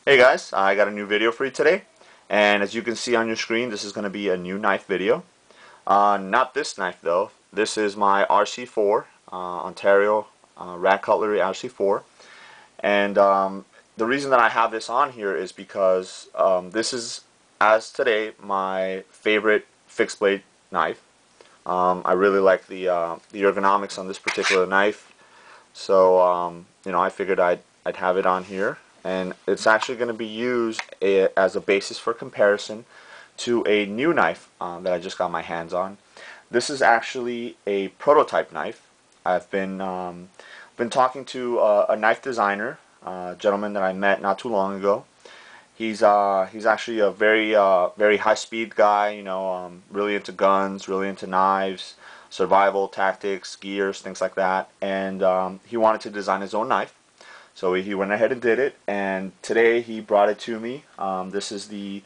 Hey guys, I got a new video for you today, and as you can see on your screen, this is going to be a new knife video. Not this knife though. This is my RC4, Ontario Rat Cutlery RC4, and the reason that I have this on here is because this is, as today, my favorite fixed blade knife. I really like the ergonomics on this particular knife, so I figured I'd have it on here, and it's actually going to be used as a basis for comparison to a new knife that I just got my hands on. This is actually a prototype knife. I've been talking to a knife designer, a gentleman that I met not too long ago. He's actually a very high speed guy. Really into guns, really into knives, survival tactics, gears, things like that. And he wanted to design his own knife, so he went ahead and did it. And today he brought it to me. This is the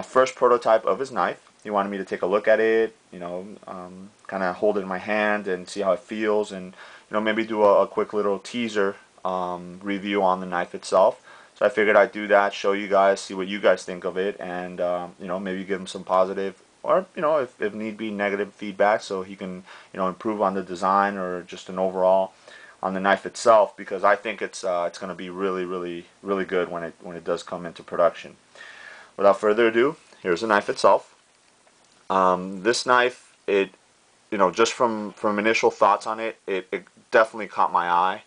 first prototype of his knife. He wanted me to take a look at it, kind of hold it in my hand and see how it feels, and maybe do a quick little teaser review on the knife itself. So I figured I'd do that, show you guys, see what you guys think of it, and maybe give him some positive or if need be negative feedback, so he can improve on the design or just an overall on the knife itself, because I think it's going to be really good when it does come into production. Without further ado, here's the knife itself. This knife, just from initial thoughts on it, it definitely caught my eye.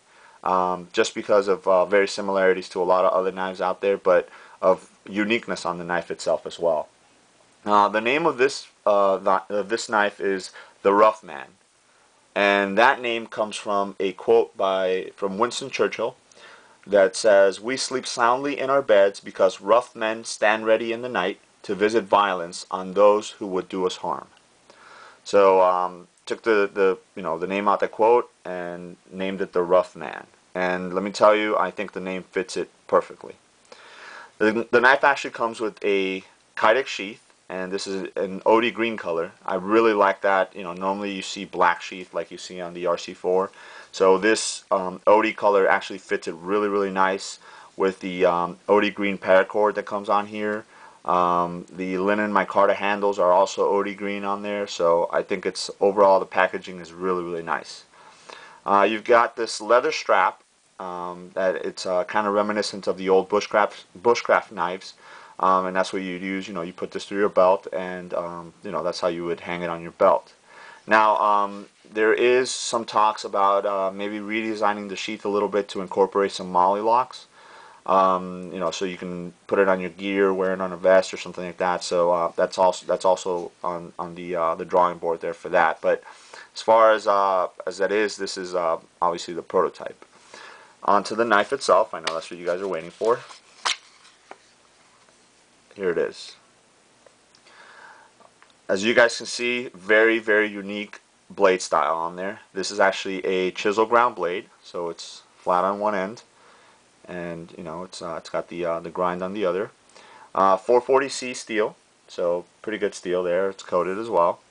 Just because of very similarities to a lot of other knives out there, but of uniqueness on the knife itself as well. The name of this knife is the Rough Man, and that name comes from a quote from Winston Churchill that says, "We sleep soundly in our beds because rough men stand ready in the night to visit violence on those who would do us harm." So took the name out that quote and named it the Rough Man. And let me tell you, I think the name fits it perfectly. The knife actually comes with a Kydex sheath, and this is an OD green color. I really like that. Normally you see black sheath like you see on the RC4. So this OD color actually fits it really nice with the OD green paracord that comes on here. The linen micarta handles are also OD green on there, so I think it's overall the packaging is really nice. You've got this leather strap that it's kind of reminiscent of the old bushcraft knives, and that's what you'd use. You put this through your belt, and that's how you would hang it on your belt. Now there is some talks about maybe redesigning the sheath a little bit to incorporate some MOLLE locks. So you can put it on your gear, wear it on a vest or something like that. So that's also on the drawing board there for that. But as far as that is, this is obviously the prototype. Onto the knife itself. I know that's what you guys are waiting for. Here it is. As you guys can see, very unique blade style on there. This is actually a chisel ground blade, so it's flat on one end, and it's got the grind on the other. 440C steel, so pretty good steel there. It's coated as well.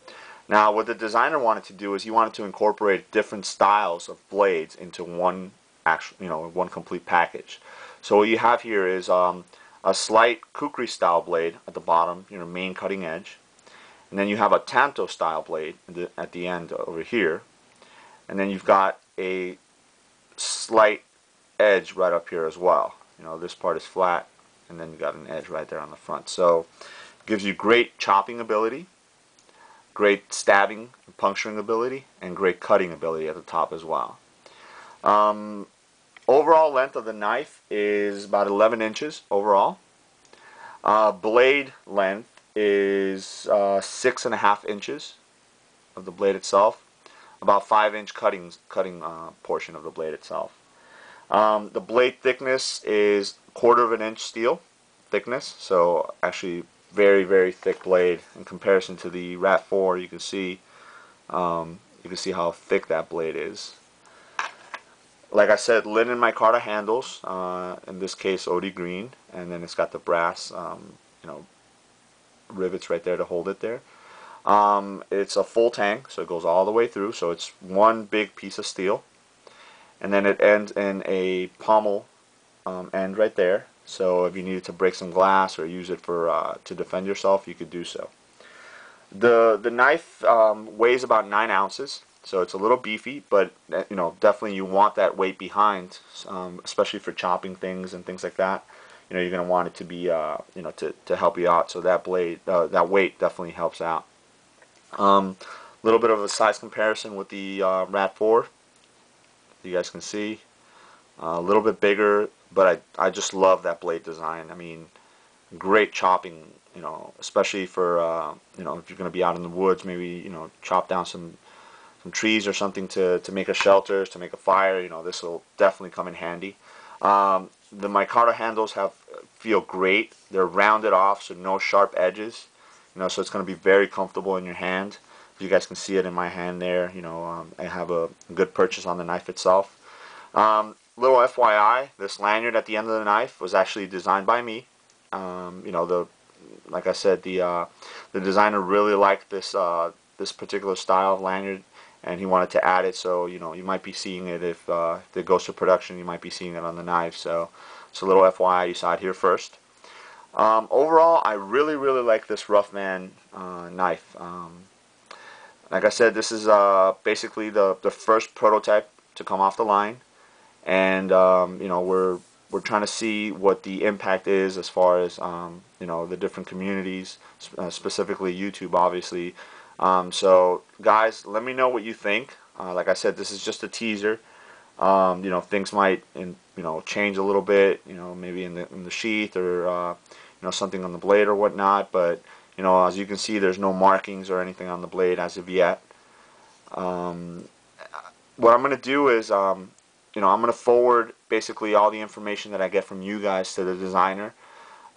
Now, what the designer wanted to do is he wanted to incorporate different styles of blades into one one complete package. So what you have here is a slight kukri style blade at the bottom, main cutting edge, and then you have a tanto style blade at the end over here, and then you've got a slight edge right up here as well. This part is flat, and then you got an edge right there on the front. So it gives you great chopping ability, great stabbing and puncturing ability, and great cutting ability at the top as well. Overall length of the knife is about 11 inches overall. Blade length is 6.5 inches of the blade itself. About 5-inch cutting portion of the blade itself. The blade thickness is 1/4 of an inch steel thickness, so actually very thick blade in comparison to the Rat 4. You can see how thick that blade is. Like I said, linen micarta handles, in this case OD green, and then it's got the brass rivets right there to hold it there. It's a full tang, so it goes all the way through, so it's one big piece of steel, and then it ends in a pommel end right there, So if you needed to break some glass or use it for to defend yourself, you could do so. The knife weighs about 9 ounces, so it's a little beefy, but you know, definitely you want that weight behind, especially for chopping things and things like that. You know, you're going to want it to be you know, to help you out. So that blade, that weight definitely helps out. Little bit of a size comparison with the Rat 4. You guys can see a little bit bigger, but I just love that blade design. I mean, great chopping, you know, especially for you know, if you're going to be out in the woods, maybe, you know, chop down some trees or something to make a shelter, to make a fire. You know, this will definitely come in handy. The micarta handles feel great. They're rounded off, so no sharp edges. You know, so it's going to be very comfortable in your hand. You guys can see it in my hand there. You know, I have a good purchase on the knife itself. Little FYI, this lanyard at the end of the knife was actually designed by me. You know, like I said, the designer really liked this particular style of lanyard, and he wanted to add it. So you know, you might be seeing it if it goes to production. You might be seeing it on the knife. So it's a little FYI. You saw it here first. Overall, I really like this Roughman knife. Like I said, this is basically the first prototype to come off the line, and you know, we're trying to see what the impact is as far as you know, the different communities, specifically YouTube, obviously. So guys, let me know what you think. Like I said, this is just a teaser. You know, things might you know, change a little bit. You know, maybe in the sheath or you know, something on the blade or whatnot. But you know, as you can see, there's no markings or anything on the blade as of yet. What I'm going to do is, you know, I'm going to forward basically all the information that I get from you guys to the designer.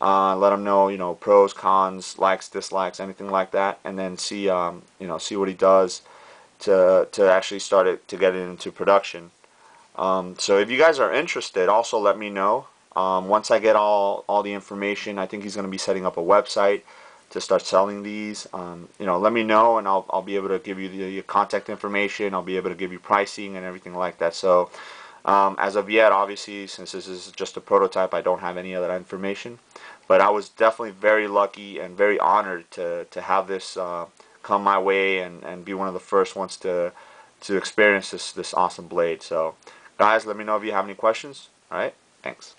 Let him know, you know, pros, cons, likes, dislikes, anything like that, and then see, you know, see what he does to actually start it, to get it into production. So if you guys are interested, also let me know. Once I get all the information, I think he's going to be setting up a website to start selling these. You know, let me know, and I'll be able to give you the contact information. I'll be able to give you pricing and everything like that. So as of yet, obviously, since this is just a prototype, I don't have any other information. But I was definitely very lucky and very honored to have this come my way and be one of the first ones to experience this awesome blade. So guys, let me know if you have any questions. All right, thanks.